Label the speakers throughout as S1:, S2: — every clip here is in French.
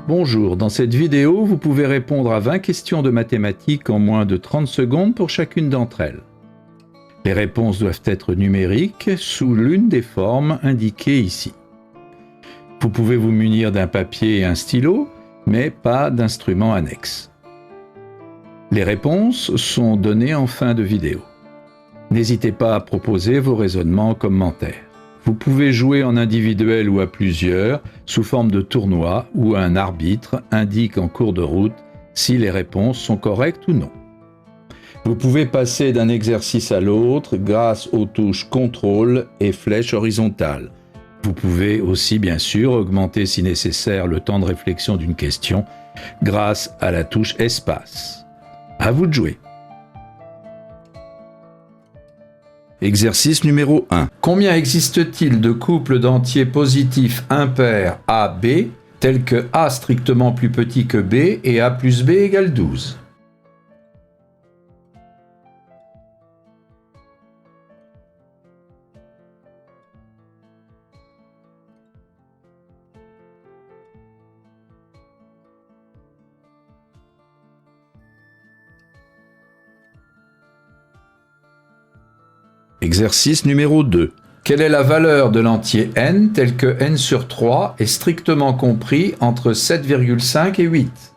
S1: Bonjour, dans cette vidéo, vous pouvez répondre à 20 questions de mathématiques en moins de 30 secondes pour chacune d'entre elles. Les réponses doivent être numériques sous l'une des formes indiquées ici. Vous pouvez vous munir d'un papier et un stylo, mais pas d'instrument annexe. Les réponses sont données en fin de vidéo. N'hésitez pas à proposer vos raisonnements en commentaire. Vous pouvez jouer en individuel ou à plusieurs, sous forme de tournoi où un arbitre indique en cours de route si les réponses sont correctes ou non. Vous pouvez passer d'un exercice à l'autre grâce aux touches contrôle et flèche horizontale. Vous pouvez aussi bien sûr augmenter si nécessaire le temps de réflexion d'une question grâce à la touche espace. À vous de jouer. Exercice numéro 1. Combien existe-t-il de couples d'entiers positifs impairs AB, tels que A strictement plus petit que B et A plus B égale 12? Exercice numéro 2. Quelle est la valeur de l'entier n tel que n sur 3 est strictement compris entre 7,5 et 8?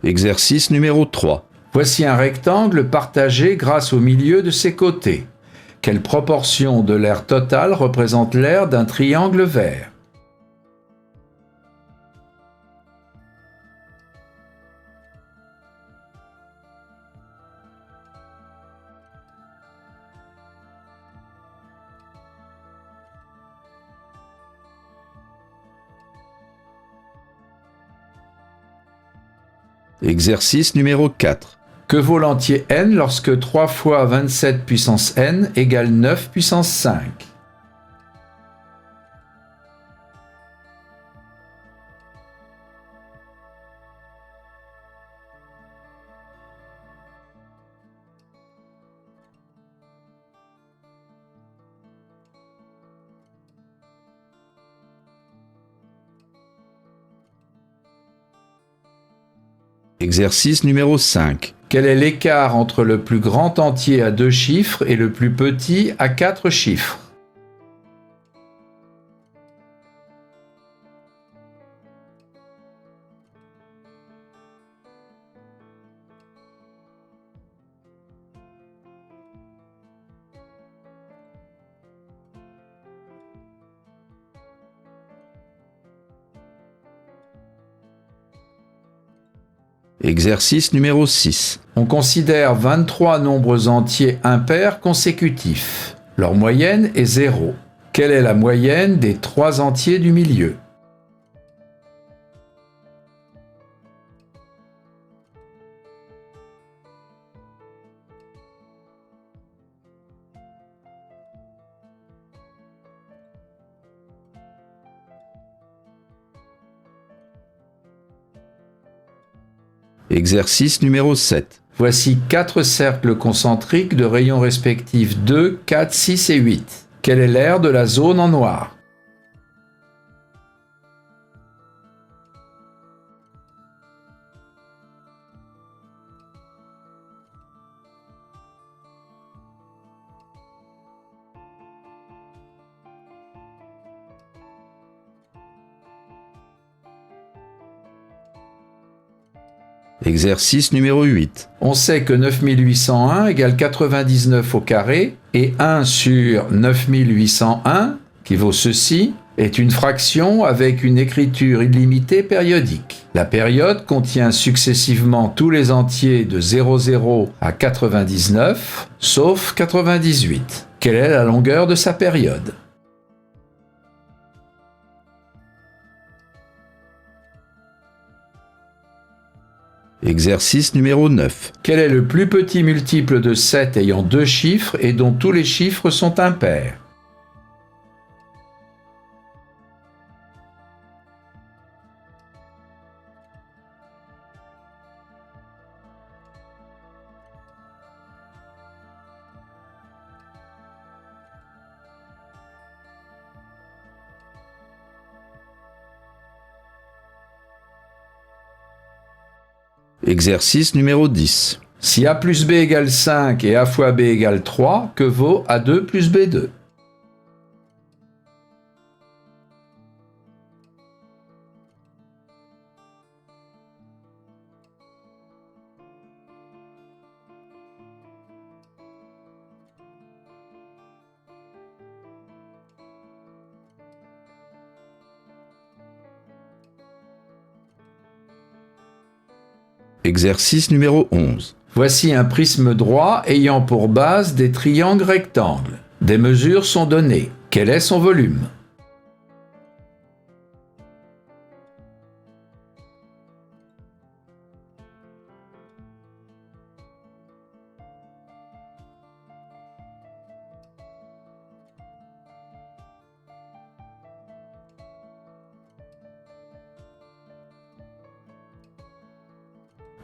S1: Exercice numéro 3. Voici un rectangle partagé grâce au milieu de ses côtés. Quelle proportion de l'aire totale représente l'aire d'un triangle vert? Exercice numéro 4. Que vaut l'entier n lorsque 3 fois 27 puissance n égale 9 puissance 5? Exercice numéro 5. Quel est l'écart entre le plus grand entier à 2 chiffres et le plus petit à 4 chiffres? Exercice numéro 6. On considère 23 nombres entiers impairs consécutifs. Leur moyenne est 0. Quelle est la moyenne des 3 entiers du milieu? Exercice numéro 7. Voici 4 cercles concentriques de rayons respectifs 2, 4, 6 et 8. Quelle est l'aire de la zone en noir? Exercice numéro 8. On sait que 9801 égale 99 au carré et 1 sur 9801, qui vaut ceci, est une fraction avec une écriture illimitée périodique. La période contient successivement tous les entiers de 00 à 99, sauf 98. Quelle est la longueur de sa période? Exercice numéro 9. Quel est le plus petit multiple de 7 ayant 2 chiffres et dont tous les chiffres sont impairs? Exercice numéro 10. Si A plus B égale 5 et A fois B égale 3, que vaut A2 plus B2? Exercice numéro 11. Voici un prisme droit ayant pour base des triangles rectangles. Des mesures sont données. Quel est son volume?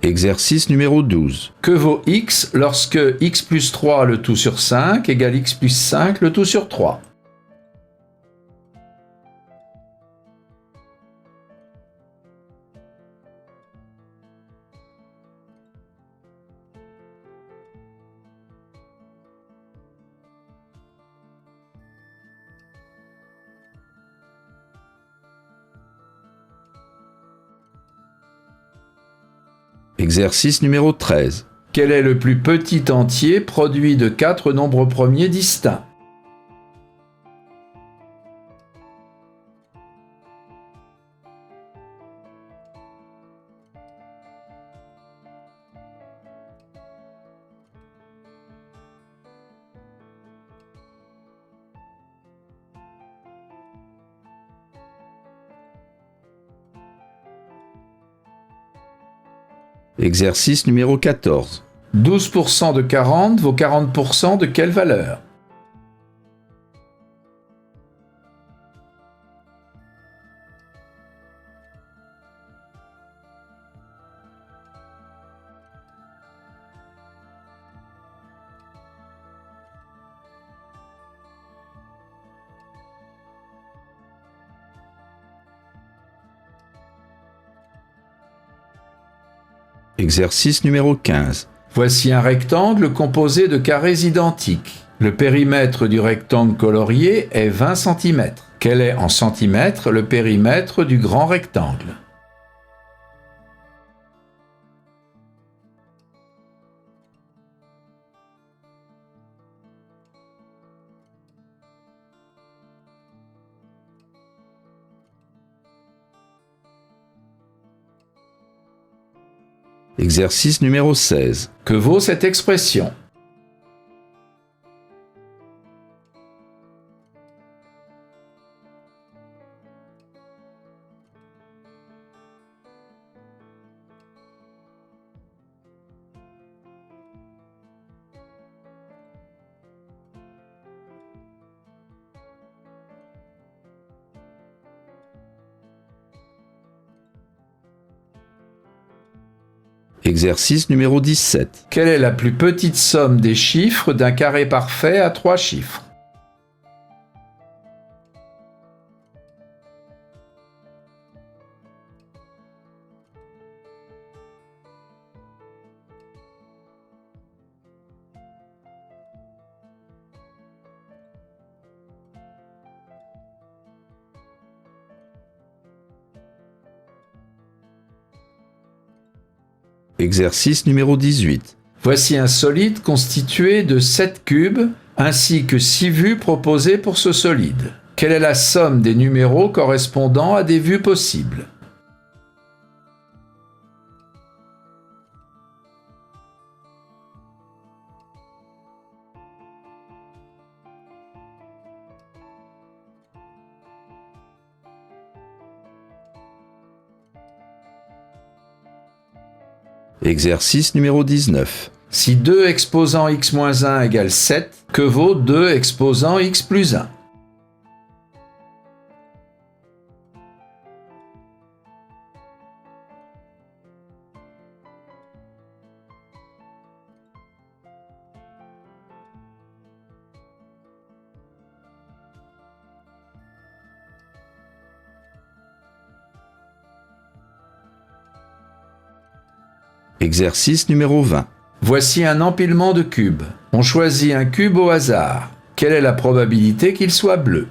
S1: Exercice numéro 12. Que vaut x lorsque x plus 3 le tout sur 5 égale x plus 5 le tout sur 3? Exercice numéro 13. Quel est le plus petit entier produit de 4 nombres premiers distincts? Exercice numéro 14. 12% de 40 vaut 40% de quelle valeur? Exercice numéro 15. Voici un rectangle composé de carrés identiques. Le périmètre du rectangle colorié est 20 cm. Quel est en centimètres le périmètre du grand rectangle? Exercice numéro 16. Que vaut cette expression? Exercice numéro 17. Quelle est la plus petite somme des chiffres d'un carré parfait à 3 chiffres? Exercice numéro 18. Voici un solide constitué de 7 cubes ainsi que 6 vues proposées pour ce solide. Quelle est la somme des numéros correspondant à des vues possibles? Exercice numéro 19. Si 2 exposant x-1 égale 7, que vaut 2 exposant x plus 1? Exercice numéro 20. Voici un empilement de cubes. On choisit un cube au hasard. Quelle est la probabilité qu'il soit bleu ?